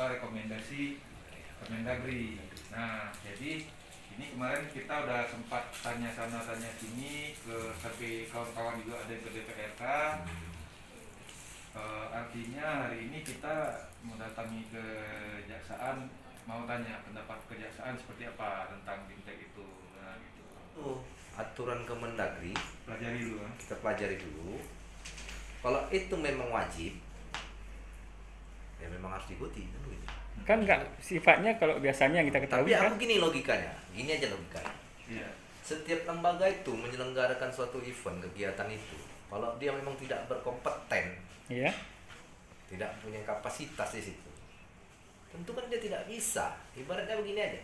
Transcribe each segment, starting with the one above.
rekomendasi Kemendagri. Nah, jadi ini kemarin kita udah sempat tanya sana tanya sini sampai kawan-kawan juga ada yang ke DPRK. Artinya hari ini kita mendatangi kejaksaan, mau tanya pendapat kejaksaan seperti apa tentang fintech itu. Nah, gitu. Aturan Kemendagri Pelajari dulu. kita pelajari dulu. Kalau itu memang wajib, ya memang harus diikuti kan gitu. Kan nggak sifatnya kalau biasanya yang kita ketahui. Tapi kan aku gini logikanya, gini aja logikanya. Iya. Setiap lembaga itu menyelenggarakan suatu event kegiatan itu, kalau dia memang tidak berkompeten, iya, tidak punya kapasitas di situ, tentu kan dia tidak bisa. Ibaratnya begini aja,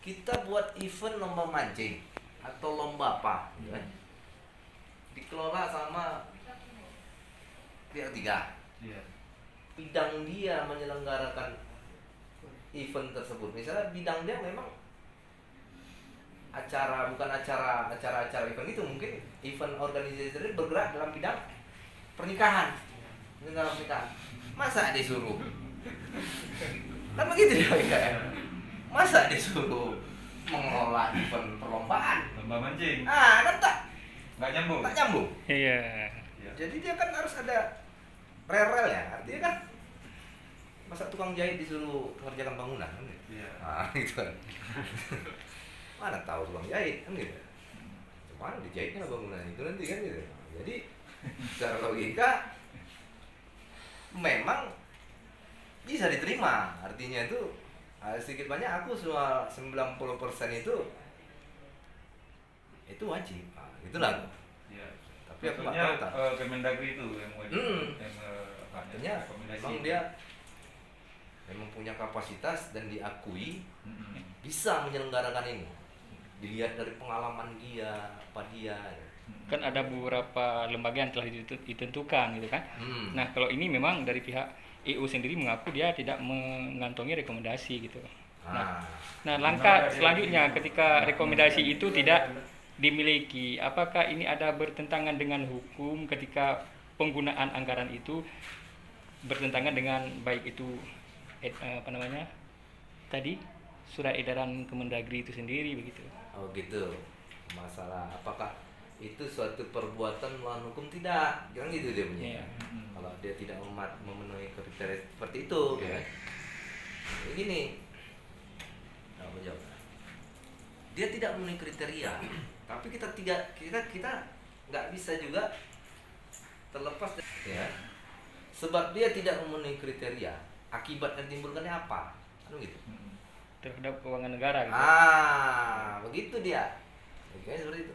kita buat event lomba mancing atau lomba apa, gitu kan? Dikelola sama pihak ketiga. Iya. Bidang dia menyelenggarakan event tersebut, misalnya bidang dia memang bukan acara event itu, mungkin event organisasi bergerak dalam bidang pernikahan, masa disuruh kan begitu ya, masa disuruh mengelola event perlombaan Lomba mancing. kan Nggak nyambung. tak nyambung. iya. Jadi dia kan harus ada rel ya, artinya kan masa tukang jahit disuruh mengerjakan bangunan kan gitu. Iya. Gitu kan. Mana tahu tukang jahit kan gitu. Cuman dijahitnya bangunan itu nanti kan gitu. Jadi secara logika memang bisa diterima, artinya itu sedikit banyak aku semua 90% itu wajib. Itulah. Iya. Tapi aku nggak Maksudnya tahu. Kemendagri itu yang wajib. Artinya memang dia memang punya kapasitas dan diakui bisa menyelenggarakan ini. Dilihat dari pengalaman dia, apa dia. Kan ada beberapa lembaga yang telah ditentukan gitu kan. Nah, kalau ini memang dari pihak EU sendiri mengaku dia tidak mengantongi rekomendasi gitu. Nah, langkah selanjutnya ketika rekomendasi itu tidak dimiliki, apakah ini ada bertentangan dengan hukum ketika penggunaan anggaran itu bertentangan dengan baik itu tadi surat edaran Kemendagri itu sendiri begitu. Oh gitu. Masalah apakah itu suatu perbuatan melawan hukum tidak? Kan gitu dia punya. Yeah. Kalau dia tidak memenuhi kriteria seperti itu, ya. Ini nih. Apa jawab? Dia tidak memenuhi kriteria, tapi kita nggak bisa juga terlepas ya. Sebab dia tidak memenuhi kriteria, akibat yang timbulkannya apa? Kan gitu. Terhadap keuangan negara gitu. Begitu dia. Oke, seperti itu.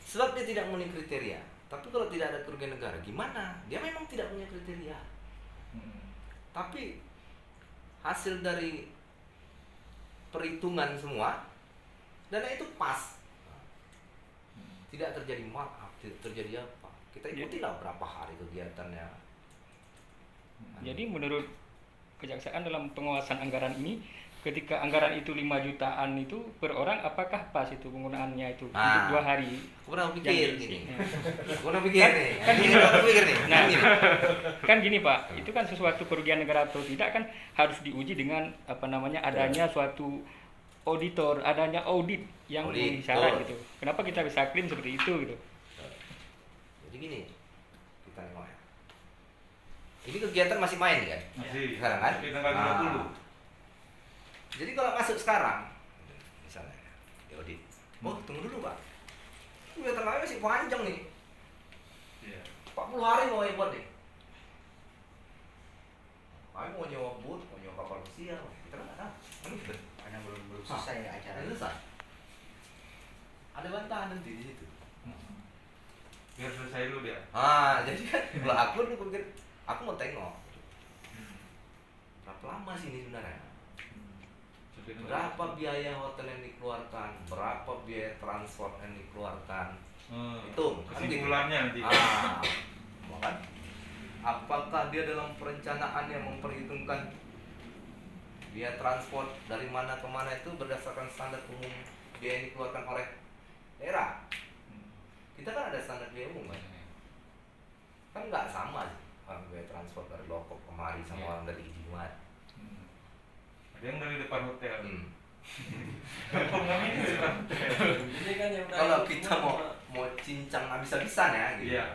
Sebab dia tidak memenuhi kriteria. Tapi kalau tidak ada kerugian negara, gimana? Dia memang tidak punya kriteria. Tapi hasil dari perhitungan semua, dana itu pas. Tidak terjadi markup, tidak terjadi apa. Kita ikutilah berapa hari kegiatannya. Jadi menurut kejaksaan dalam penguasaan anggaran ini, ketika anggaran itu 5 jutaan itu per orang, apakah pas itu penggunaannya itu untuk 2 hari? Aku pernah pikir gini. Aku pernah pikir nih. Kan gini, aku pikir nih. Nah, kan gini Pak, itu kan sesuatu kerugian negara atau tidak kan harus diuji dengan adanya suatu auditor, adanya audit yang memenuhi syarat gitu. Kenapa kita bisa klaim seperti itu gitu? Jadi gini, kita nengok ya. Ini kegiatan masih main kan? Masih. Sekarang kan? Sampai tanggal 20. Jadi kalau masuk sekarang, misalnya di audit, tunggu dulu Pak. Kegiatan kami masih panjang nih. Iya. 40 hari mau buat nih. Kami mau nyewa boot, mau nyewa kapal pesiar, kita nggak tahu. Kan gitu. Karena belum selesai acara. Selesai. Ada bantahan nanti di situ. Biar selesai dulu dia. Jadi kan kalau aku pikir, aku mau tengok. Berapa lama sih ini sebenarnya? Berapa biaya hotel yang dikeluarkan? Berapa biaya transport yang dikeluarkan? Itu kesimpulannya nanti. Kan? Apakah dia dalam perencanaannya memperhitungkan biaya transport dari mana ke mana itu berdasarkan standar umum biaya yang dikeluarkan oleh daerah? Kita kan ada standar biaya umum kan nggak sama sih orang biaya transport dari Lombok kemari sama orang dari Idimat. yang dari depan hotel. Hmm. Ngomong ini di depan hotel. Ini kan yang Kalau kita mau cincang habis-habisan ya gitu. Iya.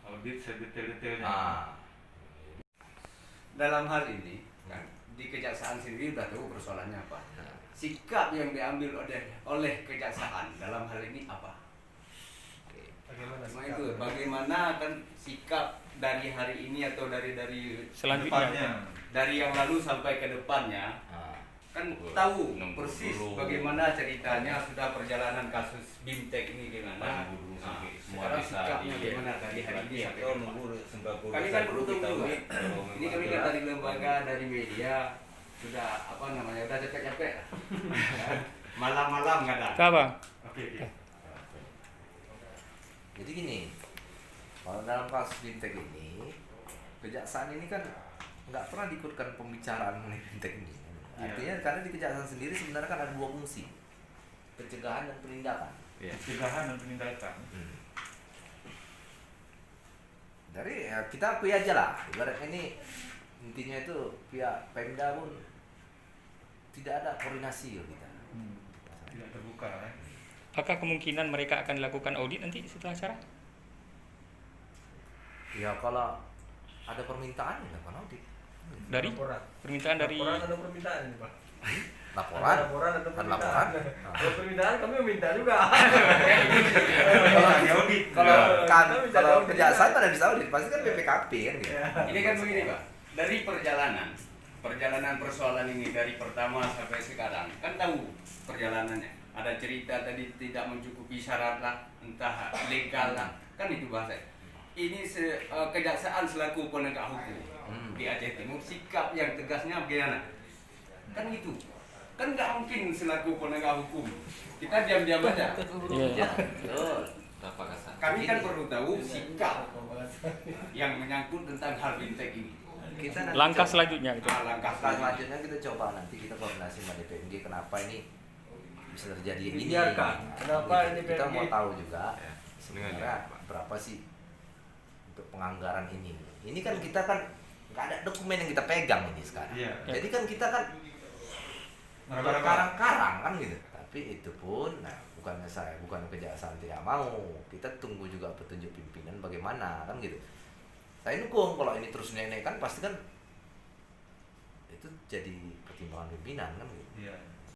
Audit sedetail-detailnya. Dalam hal ini kan di kejaksaan sendiri udah tahu persoalannya apa. Sikap yang diambil oleh kejaksaan dalam hal ini apa? Bagaimana kan sikap dari hari ini atau dari Selanjutnya. dari yang lalu sampai ke depannya, kan tahu persis bagaimana ceritanya sudah perjalanan kasus Bimtek ini gimana. Sekarang sikapnya gimana dari hari ini sampai ke depan. Kami kan beruntung ini kami kan dari lembaga, dari media sudah udah capek-capek. Malam-malam nggak ada. Kak Bang. Oke. Jadi gini, kalau dalam kasus Bimtek ini, kejaksaan ini kan nggak pernah diikutkan pembicaraan mengenai Bimtek ini. Artinya karena di kejaksaan sendiri sebenarnya kan ada dua fungsi, pencegahan dan penindakan. Pencegahan dan penindakan. Dari ya, kita akui aja lah, ibarat ini intinya itu pihak Pemda pun tidak ada koordinasi loh kita. Tidak terbuka ya. Apakah kemungkinan mereka akan lakukan audit nanti setelah acara? Ya kalau ada permintaan ya lakukan audit. Dari permintaan dari ada permintaan ini Pak. Laporan. Ada laporan ada Kan permintaan. laporan. Kalau permintaan kami meminta juga. Kalau kejaksaan pada bisa audit, pasti kan BPKP kan gitu. Ini kan begini Pak, dari perjalanan persoalan ini dari pertama sampai sekarang kan tahu perjalanannya. Ada cerita tadi tidak mencukupi syarat lah, entah legal lah, kan itu bahasa. Ini kejaksaan selaku penegak hukum di Aceh Timur, sikap yang tegasnya bagaimana? Kan gitu. Kan nggak mungkin selaku penegak hukum kita diam-diam aja. Iya. Betul. Kami kan perlu tahu sikap yang menyangkut tentang hal Bimtek ini. Kita nanti Langkah coba- selanjutnya gitu. Langkah selanjutnya kita coba nanti kita koordinasi sama DPMG kenapa ini bisa terjadi ini. Dibiarkan. Kenapa ini Kita mau DPMG? tahu juga sebenarnya berapa sih untuk penganggaran ini. Ini kan kita kan nggak ada dokumen yang kita pegang ini sekarang. Iya. Jadi kan kita kan Meraba-raba. karang-karang kan gitu. Tapi itu pun, bukannya saya, bukan kejaksaan tidak mau. Kita tunggu juga petunjuk pimpinan bagaimana kan gitu. Saya dukung kalau ini terus naik kan pasti kan itu jadi pertimbangan pimpinan kan gitu. Iya.